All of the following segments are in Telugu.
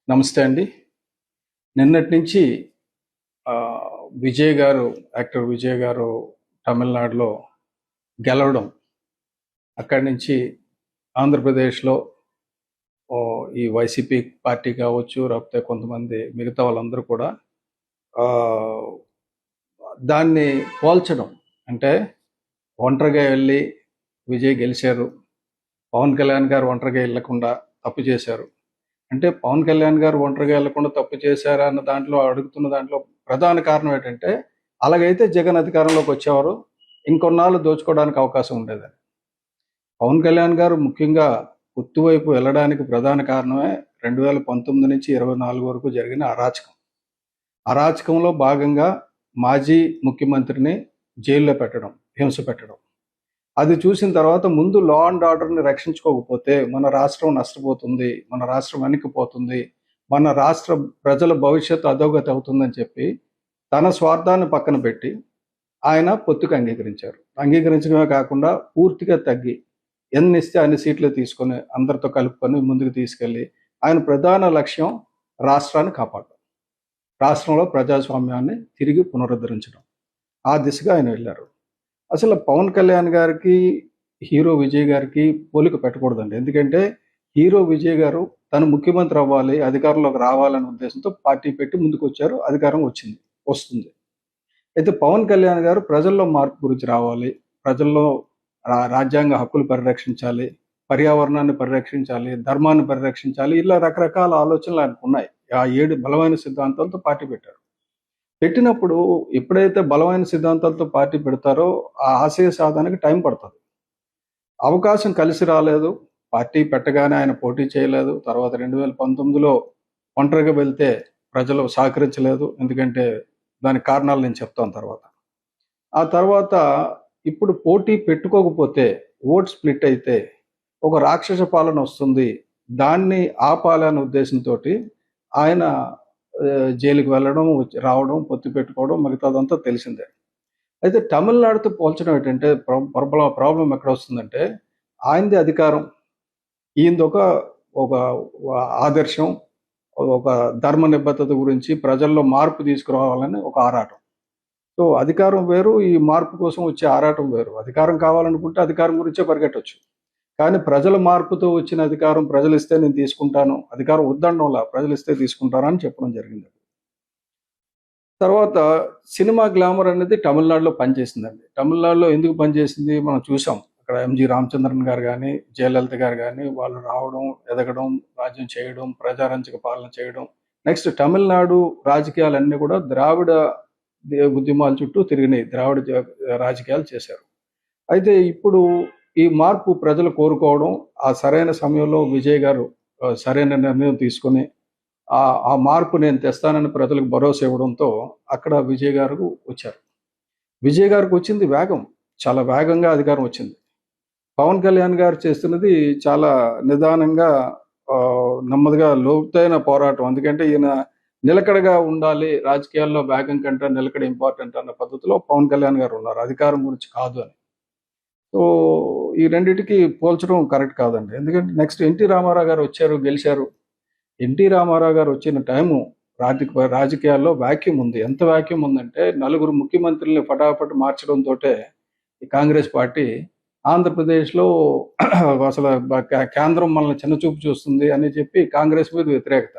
నమస్తే అండి. నిన్నటి నుంచి విజయ్ గారు, యాక్టర్ విజయ్ గారు తమిళనాడులో గెలవడం, అక్కడి నుంచి ఆంధ్రప్రదేశ్‌లో ఈ వైసీపీ పార్టీ కావచ్చు, లేకపోతే కొంతమంది మిగతా వాళ్ళందరూ కూడా ఆహ్, దాన్ని పోల్చడం. అంటే ఒంటరిగా వెళ్ళి విజయ్ గెలిచారు. పవన్ కళ్యాణ్ గారు ఒంటరిగా ఎళ్ళకుండా తప్పు చేశారు. అంటే పవన్ కళ్యాణ్ గారు ఒంటరిగా వెళ్లకుండా తప్పు చేశారా అన్న దాంట్లో అడుగుతున్న దాంట్లో ప్రధాన కారణం ఏంటంటే, అలాగైతే జగన్ అధికారంలోకి వచ్చేవారు. ఇంకొన్నాళ్ళు దోచుకోవడానికి అవకాశం ఉండేదని. పవన్ కళ్యాణ్ గారు ముఖ్యంగా పొత్తు వైపు వెళ్ళడానికి ప్రధాన కారణమే 2019 నుంచి 24 వరకు జరిగిన అరాచకం. అరాచకంలో భాగంగా మాజీ ముఖ్యమంత్రిని జైల్లో పెట్టడం, హింస పెట్టడం. అది చూసిన తర్వాత ముందు లా అండ్ ఆర్డర్‌ని రక్షించుకోకపోతే మన రాష్ట్రం నష్టపోతుంది. మన రాష్ట్రం వెనక్కిపోతుంది. మన రాష్ట్ర ప్రజల భవిష్యత్తు అధోగతి అవుతుందని చెప్పి తన స్వార్థాన్ని పక్కన పెట్టి ఆయన పొత్తుకు అంగీకరించారు. అంగీకరించడమే కాకుండా పూర్తిగా తగ్గి ఎన్నిస్తే అన్ని సీట్లు తీసుకొని అందరితో కలుపుకొని ముందుకు తీసుకెళ్ళి ఆయన ప్రధాన లక్ష్యం రాష్ట్రాన్ని కాపాడడం. రాష్ట్రంలో ప్రజాస్వామ్యాన్ని తిరిగి పునరుద్ధరించడం. ఆ దిశగా ఆయన వెళ్లారు. అసలు పవన్ కళ్యాణ్ గారికి, హీరో విజయ్ గారికి పోలిక పెట్టకూడదండి. ఎందుకంటే హీరో విజయ్ గారు తను ముఖ్యమంత్రి అవ్వాలి, అధికారంలోకి రావాలనే ఉద్దేశంతో పార్టీ పెట్టి ముందుకొచ్చారు. అధికారం వచ్చింది, వస్తుంది. అయితే పవన్ కళ్యాణ్ గారు ప్రజల్లో మార్పు గురించి రావాలి, ప్రజల్లో రాజ్యాంగ హక్కులు పరిరక్షించాలి, పర్యావరణాన్ని పరిరక్షించాలి, ధర్మాన్ని పరిరక్షించాలి, ఇలా రకరకాల ఆలోచనలు ఆయనకు ఉన్నాయి. ఆ 7 బలమైన సిద్ధాంతాలతో పార్టీ పెట్టారు. పెట్టినప్పుడు ఎప్పుడైతే బలమైన సిద్ధాంతాలతో పార్టీ పెడతారో ఆ ఆశయ సాధనకి టైం పడుతుంది. అవకాశం కలిసి రాలేదు. పార్టీ పెట్టగానే ఆయన పోటీ చేయలేదు. తర్వాత 2019లో ఒంటరిగా వెళ్తే ప్రజలు సహకరించలేదు. ఎందుకంటే దానికి కారణాలు నేను చెప్తాను తర్వాత. ఆ తర్వాత ఇప్పుడు పోటీ పెట్టుకోకపోతే ఓట్ స్ప్లిట్ అయితే ఒక రాక్షస పాలన వస్తుంది. దాన్ని ఆపాలనే ఉద్దేశంతోటి ఆయన జైలుకి వెళ్ళడం, రావడం, పొత్తు పెట్టుకోవడం మిగతాదంతా తెలిసిందే. అయితే తమిళనాడుతో పోల్చడం ఏంటంటే ప్రాబ్లం ఎక్కడ వస్తుందంటే ఆయనది అధికారం, ఈయనది ఒక ఒక ఆదర్శం, ఒక ధర్మ నిబద్ధత గురించి ప్రజల్లో మార్పు తీసుకురావాలని ఒక ఆరాటం. సో అధికారం వేరు, ఈ మార్పు కోసం వచ్చే ఆరాటం వేరు. అధికారం కావాలనుకుంటే అధికారం గురించే పరిగెట్టొచ్చు. కానీ ప్రజల మార్పుతో వచ్చిన అధికారం ప్రజలు ఇస్తే నేను తీసుకుంటాను, అధికారం వద్దనడంలా ప్రజలు ఇస్తే తీసుకుంటాను అని చెప్పడం జరిగింది. తర్వాత సినిమా గ్లామర్ అనేది తమిళనాడులో పనిచేసిందండి. తమిళనాడులో ఎందుకు పనిచేసింది మనం చూసాం. అక్కడ ఎంజి రామచంద్రన్ గారు కానీ, జయలలిత గారు కానీ వాళ్ళు రావడం, ఎదగడం, రాజ్యం చేయడం, ప్రజారంజక పాలన చేయడం. నెక్స్ట్ తమిళనాడు రాజకీయాలన్నీ కూడా ద్రావిడ ఉద్యమాల చుట్టూ తిరిగినాయి. ద్రావిడ రాజకీయాలు చేశారు. అయితే ఇప్పుడు ఈ మార్పు ప్రజలు కోరుకోవడం, ఆ సరైన సమయంలో విజయ్ గారు సరైన నిర్ణయం తీసుకొని ఆ మార్పు నేను తెస్తానని ప్రజలకు భరోసా ఇవ్వడంతో అక్కడ విజయ్ గారు వచ్చారు. విజయ్ గారికి వచ్చింది వేగం. చాలా వేగంగా అధికారం వచ్చింది. పవన్ కళ్యాణ్ గారు చేస్తున్నది చాలా నిదానంగా, నెమ్మదిగా లోతైన పోరాటం. ఎందుకంటే ఈయన నిలకడగా ఉండాలి, రాజకీయాల్లో వేగం కంటే నిలకడ ఇంపార్టెంట్ అన్న పద్ధతిలో పవన్ కళ్యాణ్ గారు ఉన్నారు. అధికారం గురించి కాదు అని. సో ఈ రెండిటికి పోల్చడం కరెక్ట్ కాదండి. ఎందుకంటే నెక్స్ట్ ఎన్టీ రామారావు గారు వచ్చారు, గెలిచారు. ఎన్టీ రామారావు గారు వచ్చిన టైము రాజకీయాల్లో వాక్యూమ్ ఉంది. ఎంత వాక్యూమ్ ఉందంటే నలుగురు ముఖ్యమంత్రుల్ని ఫటాఫట్ మార్చడంతోటే ఈ కాంగ్రెస్ పార్టీ ఆంధ్రప్రదేశ్లో అసలు కేంద్రం మనల్ని చిన్నచూపు చూస్తుంది అని చెప్పి కాంగ్రెస్ మీద వ్యతిరేకత.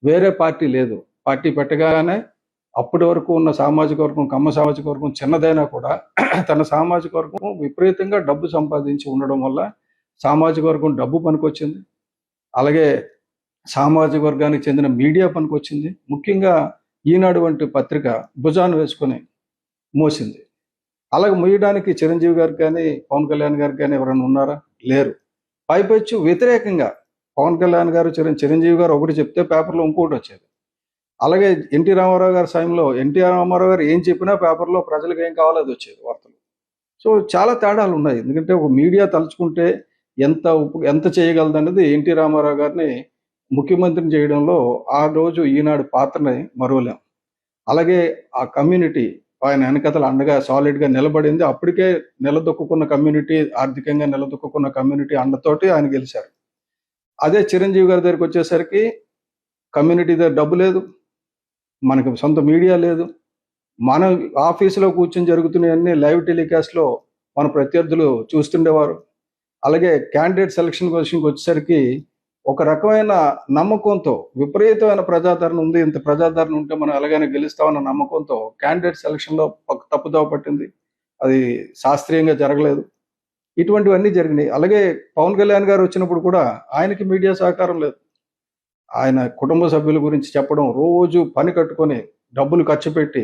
వేరే పార్టీ లేదు. పార్టీ పెట్టగానే అప్పటి వరకు ఉన్న సామాజిక వర్గం, కమ్మ సామాజిక వర్గం చిన్నదైనా కూడా తన సామాజిక వర్గం విపరీతంగా డబ్బు సంపాదించి ఉండడం వల్ల సామాజిక వర్గం డబ్బు పనికొచ్చింది. అలాగే సామాజిక వర్గానికి చెందిన మీడియా పనికొచ్చింది. ముఖ్యంగా ఈనాడు వంటి పత్రిక భుజాన్ని వేసుకొని మోసింది. అలాగే మోయడానికి చిరంజీవి గారికి కానీ, పవన్ కళ్యాణ్ గారికి కానీ ఎవరైనా ఉన్నారా? లేరు. పైపెచ్చు వ్యతిరేకంగా పవన్ కళ్యాణ్ గారు, చిరంజీవి గారు ఒకటి చెప్తే పేపర్లో ఇంకోటి వచ్చేది. అలాగే ఎన్టీ రామారావు గారి సమయంలో ఎన్టీ రామారావు గారు ఏం చెప్పినా పేపర్లో ప్రజలకు ఏం కావాలో అది వచ్చేది వార్తలు. సో చాలా తేడాలు ఉన్నాయి. ఎందుకంటే ఒక మీడియా తలుచుకుంటే ఎంత చేయగలదన్నది ఎన్టీ రామారావు గారిని ముఖ్యమంత్రిని చేయడంలో ఆ రోజు ఈనాడు పాత్రని మరువలేం. అలాగే ఆ కమ్యూనిటీ ఆయన వెనకతలు అండగా సాలిడ్గా నిలబడింది. అప్పటికే నిలదొక్కున్న కమ్యూనిటీ, ఆర్థికంగా నిలదొక్కున్న కమ్యూనిటీ అండతోటి ఆయన గెలిచారు. అదే చిరంజీవి గారి దగ్గరికి వచ్చేసరికి కమ్యూనిటీ దగ్గర డబ్బు లేదు, మనకు సొంత మీడియా లేదు. మన ఆఫీసులో కూర్చొని జరుగుతున్నవన్నీ లైవ్ టెలికాస్ట్లో మన ప్రత్యర్థులు చూస్తుండేవారు. అలాగే క్యాండిడేట్ సెలక్షన్ విషయంకి వచ్చేసరికి ఒక రకమైన నమ్మకంతో, విపరీతమైన ప్రజాదరణ ఉంది, ఇంత ప్రజాదరణ ఉంటే మనం ఎలాగైనా గెలుస్తామన్న నమ్మకంతో క్యాండిడేట్ సెలక్షన్లో ఒక తప్పుదోవ పట్టింది. అది శాస్త్రీయంగా జరగలేదు. ఇటువంటివన్నీ జరిగినాయి. అలాగే పవన్ కళ్యాణ్ గారు వచ్చినప్పుడు కూడా ఆయనకి మీడియా సహకారం లేదు. ఆయన కుటుంబ సభ్యుల గురించి చెప్పడం, రోజు పని కట్టుకొని డబ్బులు ఖర్చు పెట్టి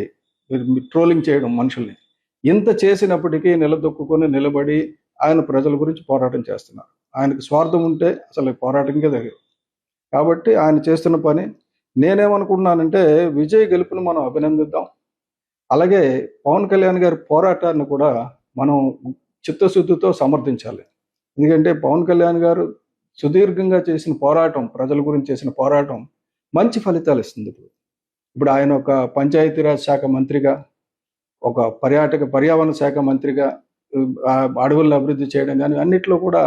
ట్రోలింగ్ చేయడం మనుషుల్ని. ఇంత చేసినప్పటికీ నిలదొక్కుని నిలబడి ఆయన ప్రజల గురించి పోరాటం చేస్తున్నారు. ఆయనకు స్వార్థం ఉంటే అసలు పోరాటంకే దగ్గర. కాబట్టి ఆయన చేస్తున్న పని నేనేమనుకుంటున్నానంటే, విజయ్ గెలుపుని మనం అభినందిద్దాం. అలాగే పవన్ కళ్యాణ్ గారి పోరాటాన్ని కూడా మనం చిత్తశుద్ధితో సమర్థించాలి. ఎందుకంటే పవన్ కళ్యాణ్ గారు సుదీర్ఘంగా చేసిన పోరాటం, ప్రజల గురించి చేసిన పోరాటం మంచి ఫలితాలు ఇస్తుంది. ఇప్పుడు ఆయన ఒక పంచాయతీరాజ్ శాఖ మంత్రిగా, ఒక పర్యావరణ శాఖ మంత్రిగా, అడవులను అభివృద్ధి చేయడం కానీ అన్నిట్లో కూడా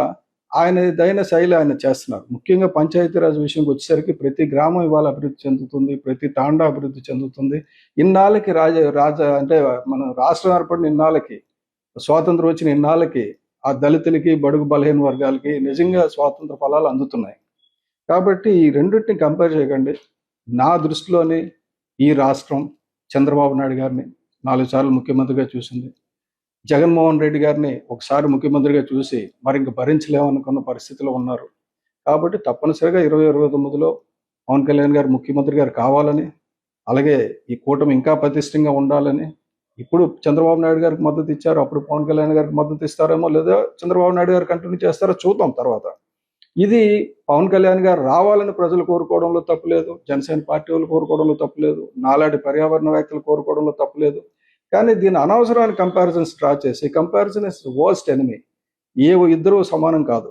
ఆయనదైన శైలి ఆయన చేస్తున్నారు. ముఖ్యంగా పంచాయతీరాజ్ విషయంకి వచ్చేసరికి ప్రతి గ్రామం ఇవాళ అభివృద్ధి చెందుతుంది, ప్రతి తాండా అభివృద్ధి చెందుతుంది. ఇన్నాళ్ళకి అంటే మన రాష్ట్రం ఏర్పడిన ఇన్నాళ్ళకి, స్వాతంత్రం వచ్చిన ఇన్నాళ్ళకి ఆ దళితులకి, బడుగు బలహీన వర్గాలకి నిజంగా స్వాతంత్ర ఫలాలు అందుతున్నాయి. కాబట్టి ఈ రెండింటిని కంపేర్ చేయకండి. నా దృష్టిలోని ఈ రాష్ట్రం చంద్రబాబు నాయుడు గారిని 4 సార్లు ముఖ్యమంత్రిగా చూసింది. జగన్మోహన్ రెడ్డి గారిని ఒకసారి ముఖ్యమంత్రిగా చూసి మరి ఇంక భరించలేమనుకున్న పరిస్థితిలో ఉన్నారు. కాబట్టి తప్పనిసరిగా 2029లో పవన్ కళ్యాణ్ గారు ముఖ్యమంత్రి గారు కావాలని, అలాగే ఈ కూటమి ఇంకా పటిష్టంగా ఉండాలని, ఇప్పుడు చంద్రబాబు నాయుడు గారికి మద్దతు ఇచ్చారు, అప్పుడు పవన్ కళ్యాణ్ గారికి మద్దతు ఇస్తారేమో, లేదా చంద్రబాబు నాయుడు గారు కంటిన్యూ చేస్తారో చూద్దాం తర్వాత. ఇది పవన్ కళ్యాణ్ గారు రావాలని ప్రజలు కోరుకోవడంలో తప్పులేదు, జనసేన పార్టీ వాళ్ళు కోరుకోవడంలో తప్పులేదు, నాలాంటి పర్యావరణవేత్తలు కోరుకోవడంలో తప్పులేదు. కానీ దీని అనవసరమైన కంపారిజన్స్ డ్రా చేసి, కంపారిజన్ ఇస్ వర్స్ట్ ఎనిమీ. ఇద్దరు సమానం కాదు.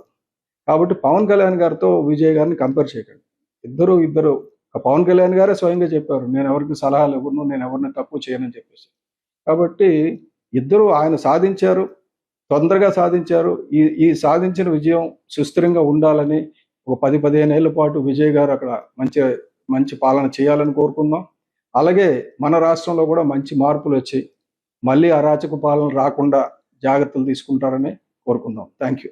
కాబట్టి పవన్ కళ్యాణ్ గారితో విజయ్ గారిని కంపేర్ చేయకండి. ఇద్దరు పవన్ కళ్యాణ్ గారే స్వయంగా చెప్పారు, నేను ఎవరికి సలహాలు ఇవ్వను, నేను ఎవరిని తక్కువ చేయనని చెప్పేసి. కాబట్టి ఇద్దరు ఆయన సాధించారు, తొందరగా సాధించారు. ఈ సాధించిన విజయం సుస్థిరంగా ఉండాలని, ఒక 10-15 ఏళ్ల పాటు విజయ్ గారు అక్కడ మంచి పాలన చేయాలని కోరుకుందాం. అలాగే మన రాష్ట్రంలో కూడా మంచి మార్పులు వచ్చి మళ్ళీ అరాచక పాలన రాకుండా జాగ్రత్తలు తీసుకుంటారని కోరుకుందాం. Thank you.